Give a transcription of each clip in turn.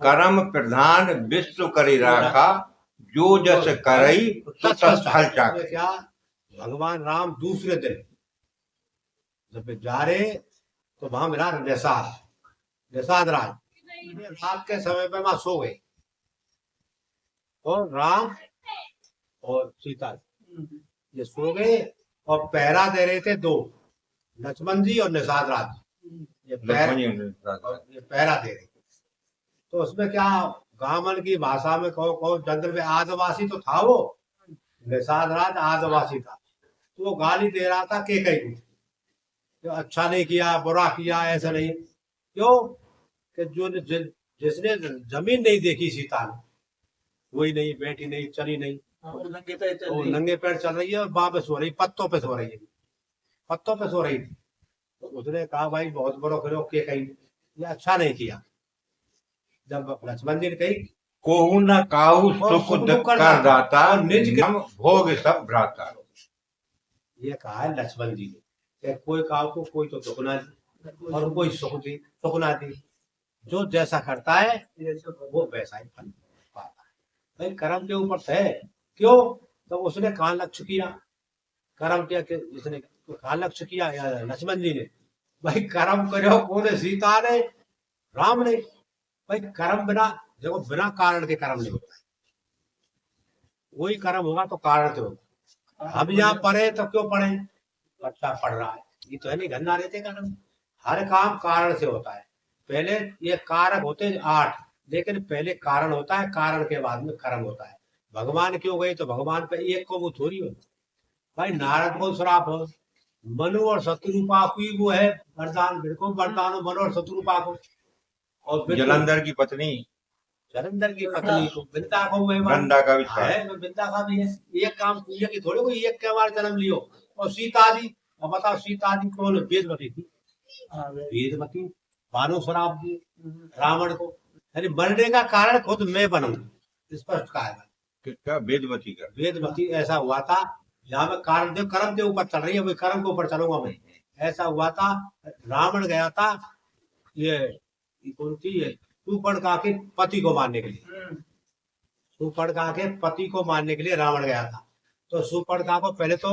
कर्म प्रधान विश्व करी राखा, जो जस करई तो तस फल चाखे। क्या भगवान राम दूसरे दिन जब जा रहे तो वहां मिला निषाद राज। रात के समय पे वहां सो गए और राम और सीता ये सो गए और पहरा दे रहे थे दो, लक्ष्मण जी और निषाद राज। ये पहरा दे रहे। तो उसमें क्या गामन की भाषा में कहो जंगल में आदिवासी तो था वो, निषाद राज आदिवासी था। तो वो गाली दे रहा था केकई को, अच्छा नहीं किया, बुरा किया, ऐसा नहीं। क्यों कि जो जिसने जमीन नहीं देखी सीता ने, वही नहीं, बैठी नहीं, चली नहीं, वो नंगे पैर चल रही है और वहां पे सो रही, पत्तों पे सो रही है, पत्तों पे सो रही थी। तो उसने कहा भाई बहुत बड़ो करो के कही, ये अच्छा नहीं किया। जब लक्ष्मण जी ने कही कोहू न काहू सुख कर दाता, निज भोग सब भ्राता। ये कहा है लक्ष्मण जी ने, कोई काहू को कोई तो दुख ना दी और कोई सुख ना दी। जो जैसा करता है वो वैसा ही फल पाता है। भाई कर्म के ऊपर है। क्यों? तो उसने कहाँ लक्ष्य किया, कर्म किया कि उसने कहाँ लक्ष्य किया लक्ष्मण जी ने। भाई कर्म करो कौन, सीता ने, राम ने। भाई कर्म बिना, देखो बिना कारण के कर्म नहीं होता है। वही कर्म होगा तो कारण से होगा। हम यहाँ पढ़े तो क्यों पढ़े, बच्चा पढ़ रहा है, ये तो है नहीं गंदा रहते कर्म। हर काम कारण से होता है। पहले ये कारक होते 8, लेकिन पहले कारण होता है, कारण के बाद में कर्म होता है। भगवान क्यों गए तो भगवान पे एक को वो थोड़ी हो। भाई नारद को श्राप हो, मनु और शत्रुपा की वो है वरदान, बिल्कुल वरदान हो मनु और शत्रुपा को। और जलंधर की पत्नी, जलंधर की पत्नी को, बिंदा को गंदा का भी है, बिंदा का भी है। एक काम पूजा की थोड़ी कोई एक के बार जन्म लियो। और सीता जी, और बताओ सीता जी कौन, वेदवती थी, वेदवती, भानु श्राप दी रावण को। यानी मरने का कारण खुद मैं बनूंगा, स्पष्ट कहा है। वेदवती का, वेदवती ऐसा हुआ था। जहाँ में कारण जो कर्म के ऊपर चल रही है, वही कर्म के ऊपर चलूंगा मैं। ऐसा हुआ था, रावण गया था ये कौन थी, सुपर्णखा के पति को मारने के लिए। सुपर्णखा के पति को मारने के लिए रावण गया था। तो सुपर्णखा को पहले तो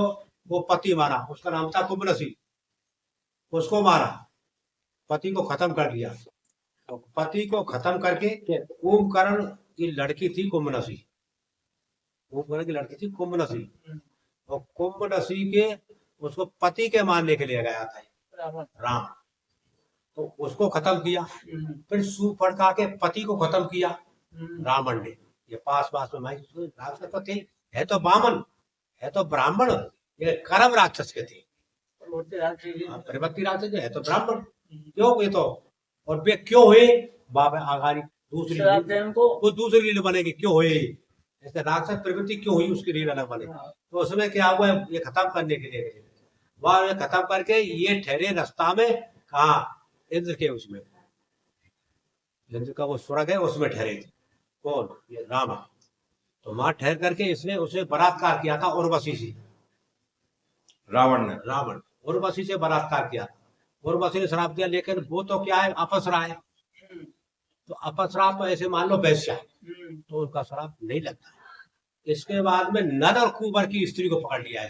वो पति मारा, उसका नाम था कुंभनसी, उसको मारा, पति को खत्म कर दिया। तो पति को खत्म करके कुंभकर्ण की लड़की थी कुंभनसी, कुंभकर्ण की लड़की थी कुंभनसी। और कुंभनसी के उसको पति के मारने के लिए गया था राम, तो उसको खत्म किया। फिर सुपर्णखा के पति को खत्म किया रावण ने। ये पास में भाई राक्षस तो थे, है तो बामन, है तो ब्राह्मण, ये कर्म राक्षस के थे, प्रवृत्ति राक्षस है तो ब्राह्मण। क्यों ये तो, और वे क्यों हुए बाबा आगारी दूसरी वो दूसरी लीला बनेगी, क्यों हुए ऐसे राक्षस प्रवृत्ति क्यों हुई, उसकी लीला अलग बने। तो उसमें क्या हुआ, ये खत्म करने के लिए वह खत्म करके ये ठहरे रास्ता में, कहा इंद्र के, उसमें इंद्र का वो स्वर्ग है उसमें ठहरे थे। कौन, ये राम। तो वहां ठहर करके इसने उसे बलात्कार किया था उर्वशी से, रावण उर्वशी से बलात्कार किया। उर्वशी ने श्राप दिया, लेकिन वो तो क्या है, अपसरा है। तो अपसरा तो ऐसे मान लो वैश्या, तो उनका श्राप नहीं लगता। इसके बाद में नर और कुंवर की स्त्री को पकड़ लिया है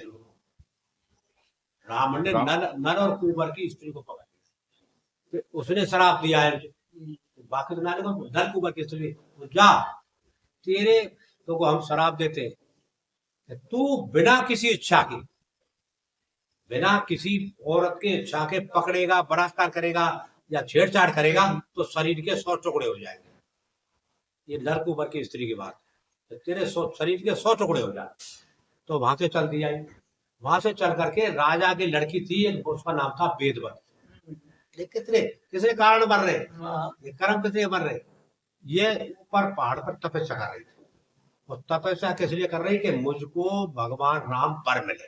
रावण ने, नर और कुंवर की स्त्री को पकड़ लिया, उसने श्राप दिया है। बाकी तो नर कुंवर की स्त्री, जा तेरे तो हम श्राप देते, तू बिना किसी इच्छा के, बिना किसी औरत के इच्छा के पकड़ेगा, बलात्कार करेगा या छेड़छाड़ करेगा तो शरीर के 100 टुकड़े हो जाएंगे। ये नर कुंवर की स्त्री की बात, तेरे शरीर के 100 टुकड़े हो जाए। तो वहां से चल दिया, वहां से चल करके राजा की लड़की थी, उसका नाम था वेदवती। कितने किसने कारण बन रहे, ये कर्म कितने बन रहे, ये ऊपर पहाड़ पर तपस्या कर रही थी। और तपस्या किस लिए कर रही कि मुझको भगवान राम वर मिले,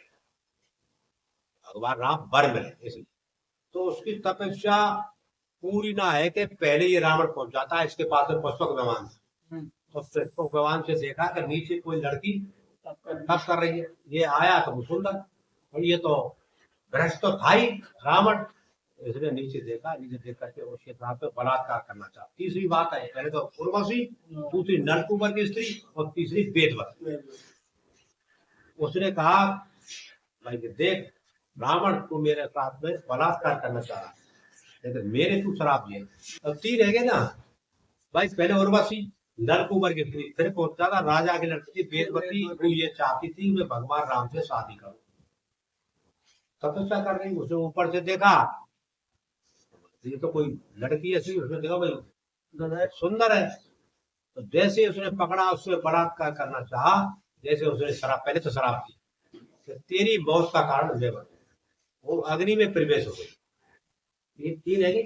भगवान राम वर मिले, इसलिए। तो उसकी तपस्या पूरी ना है कि पहले ये रावण पहुंच जाता है, इसके पास में पुष्पक विमान। तो पुष्पक विमान से देखा कि नीचे कोई लड़की तप कर रही है, ये आया तो वो सुंदर, और ये तो भ्रष्ट तो था ही रावण, इसने नीचे देखा, नीचे देख करके उस क्षेत्र पे बलात्कार करना चाहा। तीसरी बात है, पहले तो उर्वशी, दूसरी नलकुबर की स्त्री और तीसरी वेदवती। उसने कहा भाई देख रावण, तू मेरे साथ में बलात्कार करना चाह रहा है, लेकिन मेरे तू शराब दिए। अब तीन रह गए ना भाई, पहले उर्वशी नलकुबर की स्त्री, फिर पहुंचा था राजा की लड़की वेदवती। वो ये चाहती थी मैं भगवान राम से शादी करूं, तपस्या कर रही। उसे ऊपर से देखा, ये तो कोई लड़की ऐसी, उसने देखा भाई सुंदर है, तो जैसे उसने पकड़ा उससे बलात्कार करना चाहा, जैसे उसने शराब, पहले तो शराब दी, तो तेरी मौत का कारण मैं बन, वो अग्नि में प्रवेश हो गई। ये तीन है कि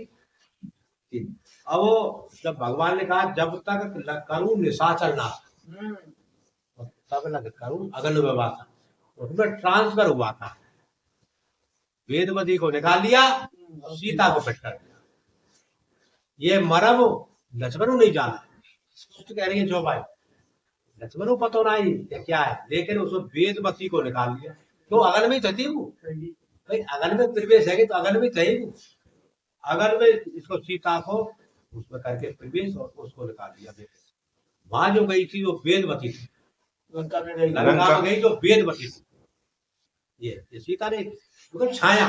तीन। अब वो जब भगवान ने कहा जब तक करूं निशाचर ना, तब लग करूं अग्नि में वासा, उसमें ट्रांसफर हुआ था। वेदवती को निकाल लिया, सीता को फिट कर दिया। ये मरम लक्ष्मण नहीं जाना, तो कह रही है जो भाई लक्ष्मण को पता नहीं ये क्या है, लेकिन उसको वेदवती को निकाल लिया। तो अगल में थी वो भाई, अगल में प्रवेश है कि तो अगल में थी वो, अगल में इसको सीता को उसमें करके प्रवेश और उसको निकाल दिया। वहां जो गई थी वो वेदवती थी, लंका में गई जो वेदवती थी। ये सीता ने तो छाया,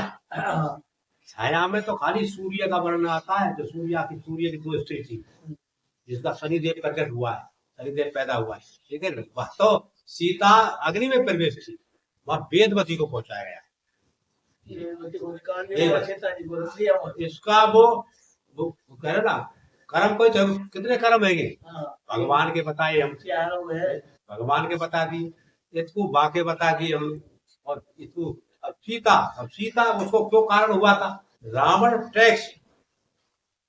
छाया में तो खाली सूर्य का वर्णन आता है, जो सूर्य की दो स्त्री थी, जिसका शनिदेव प्रकट हुआ है, शनिदेव पैदा हुआ है, ठीक है। वह तो सीता अग्नि में प्रवेश थी, वहां वेदवती को पहुंचाया गया। इसका वो कह रहे ना कर्म कोई तो कितने कर्म है भगवान के बताए हम, भगवान के बता दिए, इसको बाके बता दिए हम, और इसको अब सीता उसको क्यों कारण हुआ था, रावण टैक्स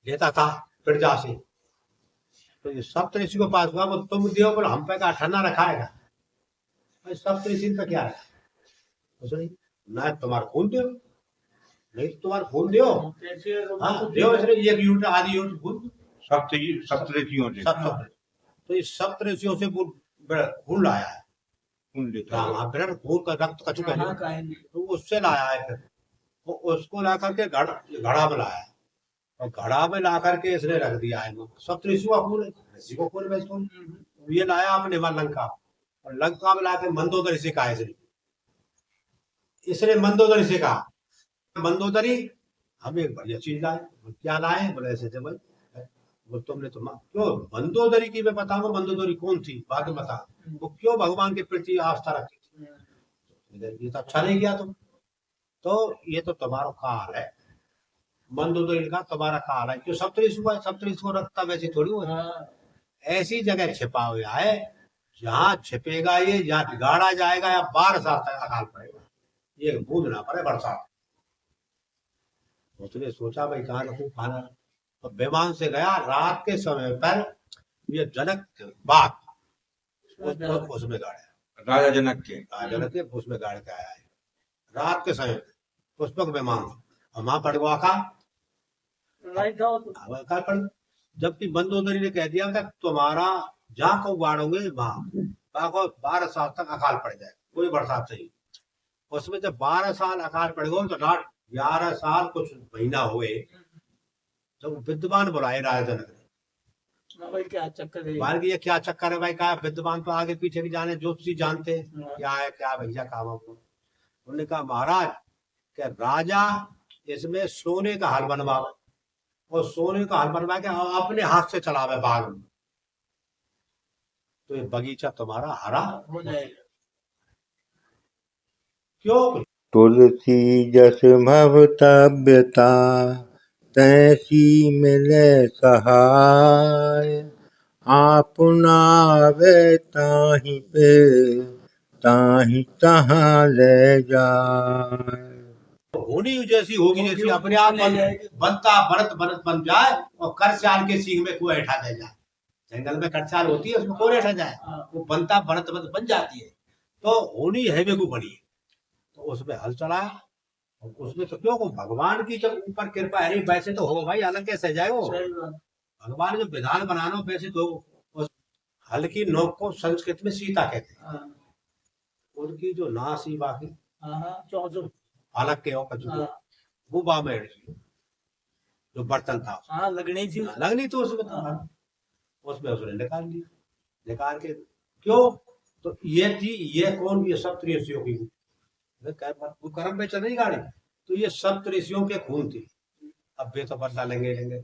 लेता था प्रजा से, तो ये सप्तऋषि को पास हुआ, वो तुम दियो बोलो हम पे का ठन्ना रखाएगा, सप्तऋषि पे क्या है, ना तुम्हारा खून दो, नहीं तुम्हारा खून दो, हाँ दो, इसलिए एक यूनिट आधी यूनिट खून, सप्तऋषियों से, तो इस सप्तऋषियों से खून लाया है, खून का रक्त कछु कहने, तो उससे लाया है, फिर वो उसको ला करके घड़ा में लाया है, और घड़ा में ला करके इसने रख दिया है। सप्तऋषि का खून, ऋषि को खून में खून, ये लाया अपने वहां लंका, और लंका में लाके मंदोदरी से कहा, इसने मंदोदरी से कहा मंदोदरी हम एक बढ़िया चीज लाए, क्या लाए बोले ऐसे थे भाई, वो तुमने तो क्यों मंदोदरी की मैं बताऊंगा, मंदोदरी कौन थी बाकी बता, वो क्यों भगवान के प्रति आस्था रखती थी, ये तो अच्छा नहीं किया तुम, तो ये तो तुम्हारा काल है, मंदोदरी का तुम्हारा काल है, क्यों सप्तऋषि हुआ, सप्तऋषि को रखता वैसे थोड़ी हुआ, ऐसी जगह छिपा हुआ है जहाँ छिपेगा ये, या गाड़ा जाएगा या 12 साल तक अकाल पड़ेगा, ये बूंद ना पड़े बरसात। उसने सोचा भाई कहाँ रखूं खाना, तो विमान से गया, रात के समय पर ये जनक बाग उसमें गाड़ा, राजा जनक के उसमें गाड़ के आया है, रात के समय पुष्पक विमान, और वहां पड़वा का जबकि मंदोदरी ने कह दिया था तुम्हारा जहाँ को गाड़ोगे वहां को 12 साल तक अकाल पड़ जाए, कोई बरसात नहीं। उसमें जब 12 साल अकाल पड़ गए, तो 11 साल कुछ महीना हुए, जब विद्वान बुलाए राजा जनक ने, भाई क्या चक्कर है, ये क्या चक्कर है भाई, कहा विद्वान तो आगे पीछे की जाने, ज्योतिषी जानते क्या है क्या भैया काम आपको। उन्होंने कहा महाराज क्या राजा इसमें सोने का हल बनवावे, और सोने का हल बनवा के अपने हाथ से चलावे बाग में, तो ये बगीचा तुम्हारा हरा हो जाएगा। क्यों तुलसी जस भवतव्यता तैसी मिले सहाय, आपनावे ताहि पे ताहि तहाँ ले जाए। होनी जैसी होगी, जैसी अपने आप बनता बनत बन जाए, और करचाल के सींग में कोई ऐठा दे जाए, जंगल में करचाल होती है उसमें कौन ऐठा जाए, वो बनता बनत बन जाती है, तो होनी है वे को बनी, तो उसमें हल चलाया, और उसमें तो क्यों भगवान की जब ऊपर कृपा है, वैसे तो हो भाई, अलग कैसे जाए वो, भगवान जो विधान बनाना वैसे तो, हल की नोक को संस्कृत में सीता कहते हैं, उनकी जो नासी बाकी अलग के हो वो बामेड़, जो बर्तन था हाँ लगनी थी लगनी तो उसमें था, उसमें उसने निकाल लिया, निकाल के क्यों, तो ये थी, ये कौन, ये सप्त ऋषियों की, वो कर्म पे चल रही गाड़ी, तो ये सप्त ऋषियों के खून थी। अब वे तो बदला लेंगे लेंगे,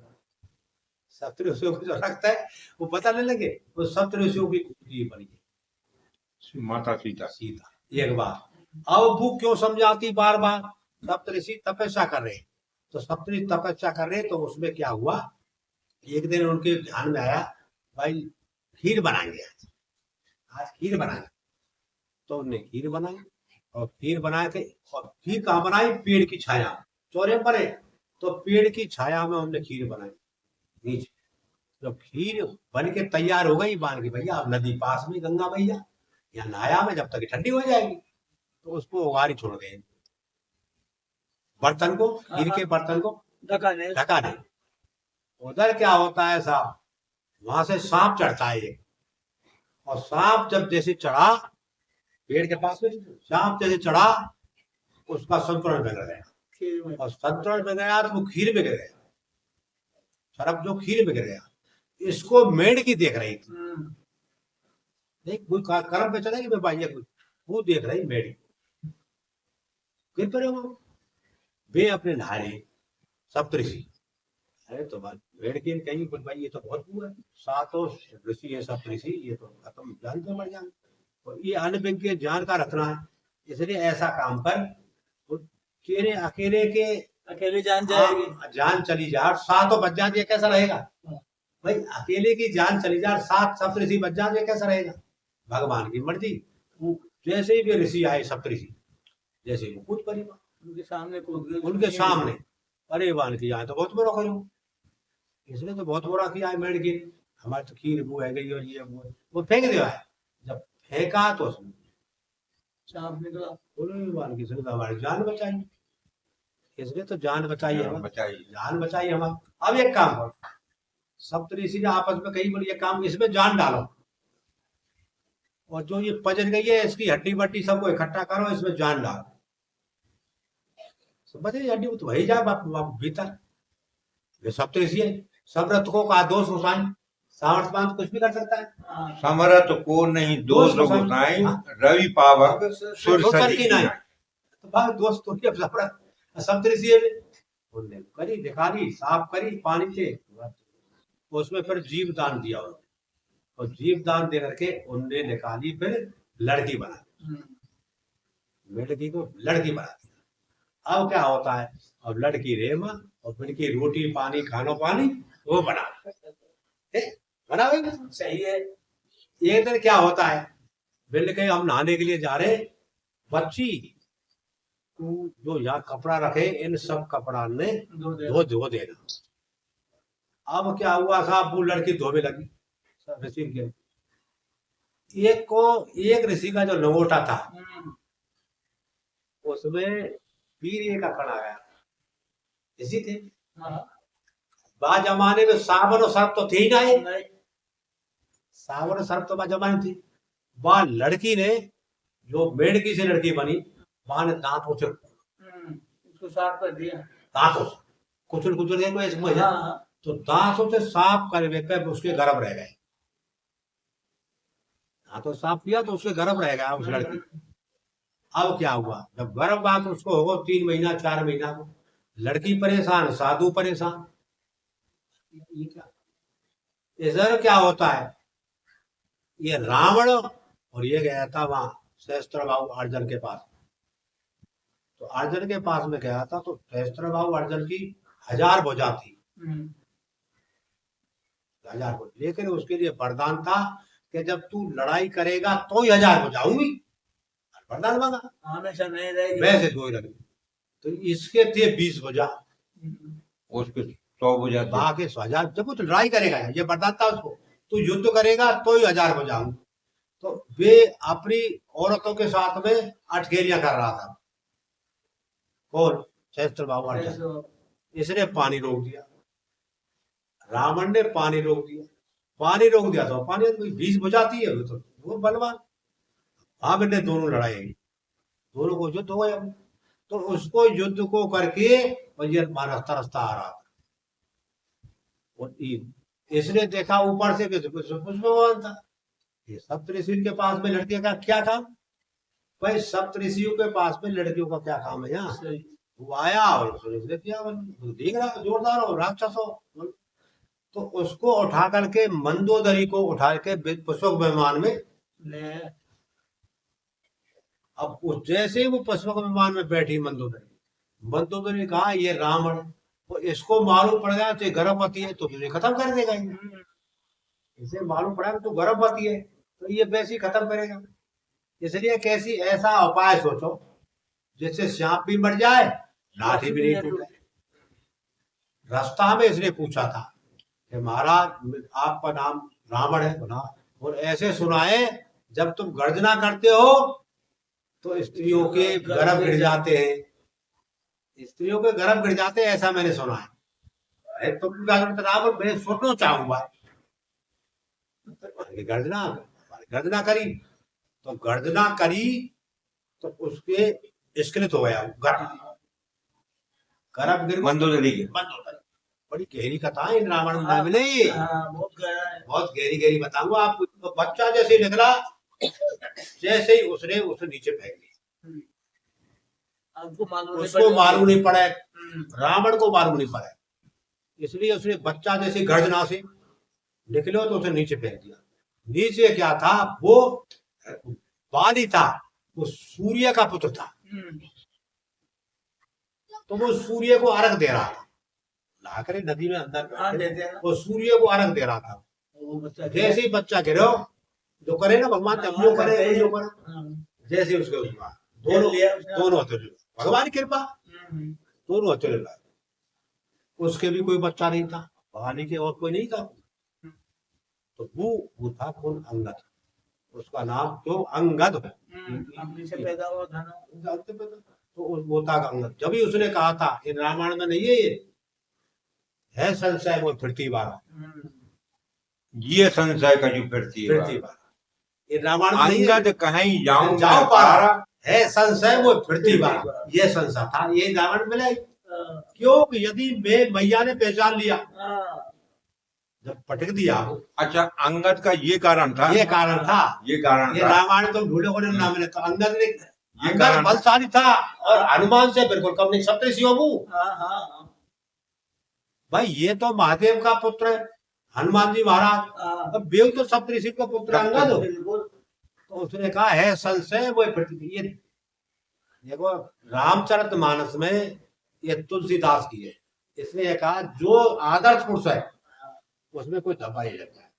सप्त ऋषियों को जो रखता है वो बदला ले लेंगे, वो सप्त ऋषियों की खून थी बनी माता सीता। सीता। एक बार अब वो क्यों समझाती बार बार, सप्त ऋषि तपस्या कर रहे, तो सप्त ऋषि तपस्या कर रहे, तो उसमें क्या हुआ, एक दिन उनके ध्यान में आया, भाई खीर बनाएंगे, आज खीर बनाएंगे, तो उन्होंने खीर बनाई, और खीर बनाए थे, और खीर कहाँ बनाई, पेड़ की छाया, चौरे पर, तो पेड़ की छाया में हमने खीर बनाई नीचे। जब खीर बन के तैयार हो गई, मान के भैया अब नदी पास में गंगा मैया, यहाँ नहाया में जब तक ठंडी हो जाएगी, तो उसको उगारी छोड़ गए, बर्तन को, खीर के बर्तन को ढका दे। उधर क्या होता है साहब, वहां से सांप चढ़ता है एक, और सांप जब जैसे चढ़ा पेड़ के पास में, सांप जैसे चढ़ा, उसका संतुलन बिगड़ गया, और संतुलन बिगड़ गया तो वो खीर में गिर गया, सरफ जो खीर में गिर गया, इसको मेंढकी देख रही थी, नहीं कोई कर्म पे चलेगी मैं भाई, वो देख रही मेंढकी, गिर पड़े वो, वे अपने नहारे सप्तऋषि, अरे तो बात मेंढकी ने कही भाई ये तो बहुत हुआ है, सातों ऋषि है सप्तऋषि, ये तो खत्म, जानते मर जाएंगे, और ये अनभिज्ञ के ज्ञान का रखना है, इसलिए ऐसा काम कर, तो तेरे अकेले जान जाएगी, जान चली जाए, सातों बच जाए, ये कैसा रहेगा भाई, अकेले की जान चली जाए, सात सप्तऋषि बच जाए, ये कैसा रहेगा, भगवान की मर्जी। जैसे ही वे ऋषि आए सप्तऋषि, जैसे वो कूद पड़ी उनके सामने, अरे वान की आए तो बहुत बुरा करो, इसने तो बहुत बुरा किया है मेंढकी, हमारी तो खीर वो है गई, और ये वो फेंक दिया है, जब फेंका तो सांप निकला, बोले वान की सुनता हमारी जान बचाई, इसने तो जान बचाई है, जान बचाई हमारी। अब एक काम करो, सप्तऋषि ने आपस में कही बोली, ये काम इसमें जान डालो, और जो ये पजर गई है इसकी हड्डी बट्टी सबको इकट्ठा करो, इसमें जान डालो, समझ रही हड्डी तो वही जाए भीतर, ये सप्तऋषि है, समर्थकों का दोष गोसाई, सामर्थमान कुछ भी कर सकता है, समरथ को नहीं दोष गोसाई, रवि पावक सुर की नहीं, तो भाई दोस्त तो अब सप्तऋषि है, उनने करी दिखाली, साफ करी पानी से, उसमें फिर जीव दान दिया, और जीव दान दे करके उनने निकाली, फिर लड़की बना दी, लड़की को लड़की बना दिया। अब क्या होता है, अब लड़की रेमा, और फिर की रोटी पानी खानो पानी वो बना भाई, सही है। एक दिन क्या होता है, बिल के हम नहाने के लिए जा रहे, बच्ची तू जो यहाँ कपड़ा रखे, इन सब कपड़ा ने धो देना। अब क्या हुआ साहब, वो लड़की धोने लगी, ऋषि के एक ऋषि का जो लंगोटा था, उसमें पीर का खड़ा गया, ऋषि थे, बा जमाने में सावन और सर्प तो थे ही नहीं, सावन और सर्प तो बा जमाने थी, बा लड़की ने जो मेंढकी से लड़की बनी, वहां ने दांतों से उसको साफ कर दिया, दांतों से कुचल दिया, तो दांतों से साफ करके उसके गर्भ रह गए, दांतों साफ किया तो उसके गर्भ रह गया उस लड़की। अब क्या हुआ, जब गर्भ बात उसको होगा 3 महीना 4 महीना को, लड़की परेशान, साधु परेशान, ये क्या, इधर क्या होता है, ये रावण और ये गया था वहां सहस्त्रबाहु अर्जुन के पास, तो अर्जुन के पास में गया था, तो सहस्त्रबाहु अर्जुन की 1000 भुजा थी, 1000 भुजा, लेकिन उसके लिए वरदान था कि जब तू लड़ाई करेगा तो ही 1000 भुजा होंगी, वरदान मांगा, हमेशा नहीं रहेगी, वैसे 2 ही लगी, तो इसके थे 20 भुजा, उसके 100 भुजा, बाकी 1000, जब वो तो लड़ाई करेगा, ये वरदान था उसको, तू युद्ध करेगा तो ही 1000 भुजा होंगी। तो वे अपनी औरतों के साथ में अटखेलियां कर रहा था, कौन, सहस्त्रबाहु अर्जुन, इसने पानी रोक दिया, रावण ने पानी रोक दिया, तो पानी 20 बुझाती है, तो वो बलवान, हाँ बेटे दोनों लड़ाई, दोनों को युद्ध हो गया, तो उसको युद्ध को करके और ये रास्ता आ रहा था, और इसने देखा ऊपर से कि पुष्प भगवान था। ये सप्तऋषि के पास में लड़कियों का क्या काम? भाई सप्तऋषियों के पास में लड़कियों का क्या काम है यहाँ? वो आया और उसने किया, देख रहा जोरदार हो, राक्षस हो, तो उसको उठा करके मंदोदरी को उठा के पुष्पक विमान में ले। अब जैसे ही वो पुष्पक विमान में बैठी मंदोदरी ने कहा ये रावण, तो इसको मालूम पड़ गया तो गर्भवती है तो तुझे खत्म कर देगा। इसे मालूम पड़ा तो गर्भवती है तो ये वैसे ही खत्म करेगा। इसलिए कैसी ऐसा उपाय सोचो जिससे सांप भी मर जाए, लाठी भी नहीं टूटे। रास्ता में इसने पूछा था कि महाराज आपका नाम रावण है, बोला, और ऐसे सुनाए जब तुम गर्जना करते हो तो स्त्रियों के गर्भ गिर जाते हैं, स्त्रियों के गर्भ गिर जाते हैं, ऐसा मैंने सुना है। तो रावण मैं सुनना चाहूंगा। गर्जना करी तो उसके स्खलित हो गया गर्भ गिर मंदोदरी के। बड़ी गहरी कथा है इन रावण में नहीं, बहुत गहरी गहरी बताऊंगा आपको। तो बच्चा जैसे निकला, जैसे ही उसने नीचे फेंक दिया, उसको मालूम नहीं पड़ा, रावण को मालूम नहीं पड़ा, इसलिए उसने बच्चा जैसे गर्जना से निकलो तो उसे नीचे फेंक दिया। नीचे क्या था? वो बाली था, वो सूर्य का पुत्र था, तो वो सूर्य को अर्घ दे रहा था, लाकर नदी में अंदर वो सूर्य को अर्घ दे रहा था। जैसे ही बच्चा गिरो, जो करे ना भगवान जो करे, जैसे उसके उसका दोनों हथेली, भगवान की कृपा, दोनों हथेली, उसके भी कोई बच्चा नहीं था, भवानी के और कोई नहीं था। तो वो था कौन? अंगद, उसका नाम जो अंगद है, पैदा हुआ था ना, तो वो था अंगद। जब ही उसने कहा था इन रामायण में नहीं है, ये है संशय वो पृथ्वी वाला, ये संशय का जो पृथ्वी वाला, ये रामायण अंगद कहीं जाऊं पारा है संशय वो पृथ्वी वाला, ये संशय था, ये रामायण मिले। क्यों? यदि मैं मैया ने पहचान लिया, जब पटक दिया। अच्छा, अंगद का ये कारण था, ये कारण था, ये रामायण तो ढूंढे को ना मिले। तो अंगद ने, ये कारण बलशाली था और हनुमान से बिल्कुल कम नहीं, सप्तऋषि भाई, ये तो महादेव का पुत्र है हनुमान जी महाराज, अब बेव तो सप्तऋषि का पुत्र अंगद हो। तो उसने कहा है संशय वो पृथ्वी। ये देखो रामचरितमानस में ये तुलसीदास की है, इसने कहा जो आदर्श पुरुष है उसमें कोई धब्बा नहीं लग जाए,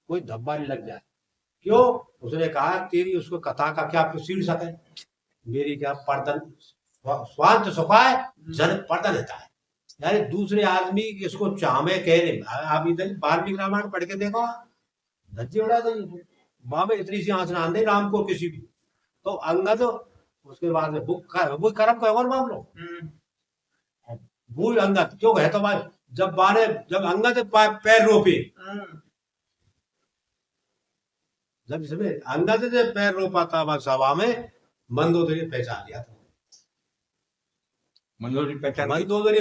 कोई धब्बा नहीं लग जाए। क्यों? उसने कहा तेरी उसको कथा का क्या शीर्षक है? मेरी क्या पर्दन स्वांत सुखाए जन पर्दन है, यानी दूसरे आदमी इसको चाहे कह रहे। आप इधर वाल्मीकि रामायण पढ़ के देखो, धज्जी उड़ा देंगे, माँ में इतनी सी आंच ना दे राम को किसी भी। तो अंगद उसके बाद में वो कर्म को और मान लो, वो अंगद क्यों है? तो भाई जब अंगद पैर रोपे, जब इसमें अंगद ने पैर रोपा था सभा में, मंदोदरी पहचान लिया था, मंदोदरी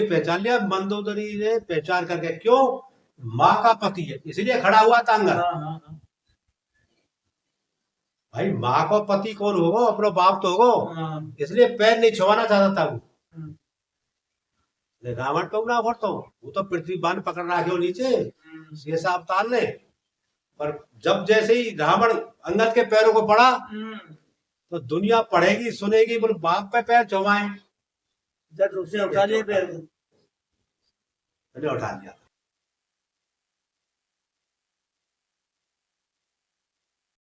पहचान लिया। मंदोदरी ने पहचान करके, क्यों? माँ का पति है इसलिए खड़ा हुआ था अंगद। भाई माँ को पति कौन होगा? अपना बाप तो होगा, इसलिए पैर नहीं छुआना चाहता था वो। रावण को ना भरता हूँ, वो तो पृथ्वी बाण पकड़ रहा है नीचे शेष अवतार ने। पर जब जैसे ही रावण अंगद के पैरों को पड़ा तो दुनिया पढ़ेगी सुनेगी, बोले बाप पे पैर छुआए, उठा लिया।